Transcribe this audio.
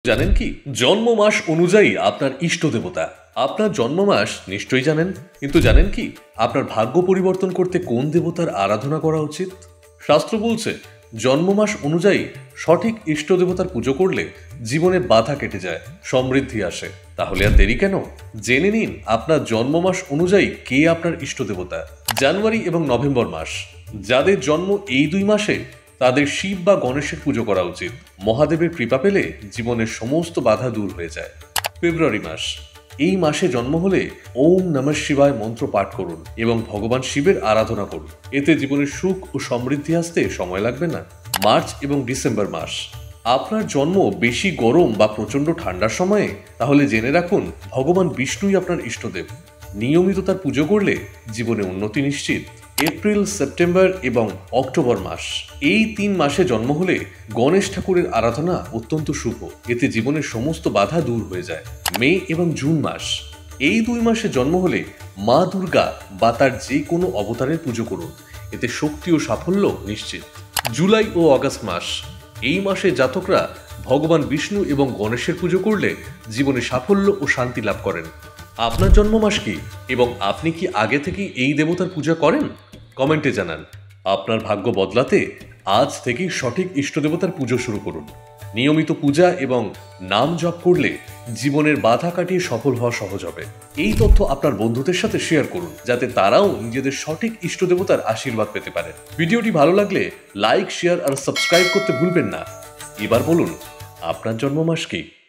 জানেন কি জন্ম মাস অনুযায়ী আপনার ইষ্ট দেবতা আপনার জন্ম মাস নিশ্চয়ই জানেন, কিন্তু জানেন কি আপনার ভাগ্য পরিবর্তন করতে কোন দেবতার আরাধনা করা উচিত? শাস্ত্র বলছে জন্ম মাস অনুযায়ী সঠিক ইষ্ট দেবতার পুজো করলে জীবনে বাধা কেটে যায়, সমৃদ্ধি আসে। তাহলে আর দেরি কেন, জেনে নিন আপনার জন্ম মাস অনুযায়ী কে আপনার ইষ্ট দেবতা। জানুয়ারি এবং নভেম্বর মাস, যাদের জন্ম এই দুই মাসে তাদের শিব বা গণেশের পুজো করা উচিত। মহাদেবের কৃপা পেলে জীবনের সমস্ত বাধা দূর হয়ে যায়। ফেব্রুয়ারি মাস, এই মাসে জন্ম হলে ওম নমঃ শিবায় মন্ত্র পাঠ করুন এবং ভগবান শিবের আরাধনা করুন, এতে জীবনের সুখ ও সমৃদ্ধি আসতে সময় লাগবে না। মার্চ এবং ডিসেম্বর মাস, আপনার জন্ম বেশি গরম বা প্রচন্ড ঠান্ডার সময়ে, তাহলে জেনে রাখুন ভগবান বিষ্ণুই আপনার ইষ্টদেব। নিয়মিত তার পুজো করলে জীবনে উন্নতি নিশ্চিত। এপ্রিল, সেপ্টেম্বর এবং অক্টোবর মাস, এই 3 মাসে জন্ম হলে গণেশ ঠাকুরের আরাধনা অত্যন্ত শুভ, এতে জীবনের সমস্ত বাধা দূর হয়ে যায়। মে এবং জুন মাস, এই 2 মাসে জন্ম হলে মা দুর্গা বা তার যে কোনো অবতারের পুজো করুন, এতে শক্তি ও সাফল্য নিশ্চিত। জুলাই ও আগস্ট মাস, এই মাসে জাতকরা ভগবান বিষ্ণু এবং গণেশের পুজো করলে জীবনে সাফল্য ও শান্তি লাভ করেন। আপনার জন্ম মাস কি এবং আপনি কি আগে থেকেই এই দেবতার পূজা করেন? কমেন্টে জানান। আপনার ভাগ্য বদলাতে আজ থেকেই সঠিক ইষ্ট দেবতার পুজো শুরু করুন। নিয়মিত পূজা এবং নাম জপ করলে জীবনের বাধা কাটিয়ে সফল হওয়া সহজ হবে। এই তথ্য আপনার বন্ধুদের সাথে শেয়ার করুন, যাতে তারাও নিজেদের সঠিক ইষ্ট দেবতার আশীর্বাদ পেতে পারে। ভিডিওটি ভালো লাগলে লাইক, শেয়ার আর সাবস্ক্রাইব করতে ভুলবেন না। এবার বলুন, আপনার জন্ম মাস কি?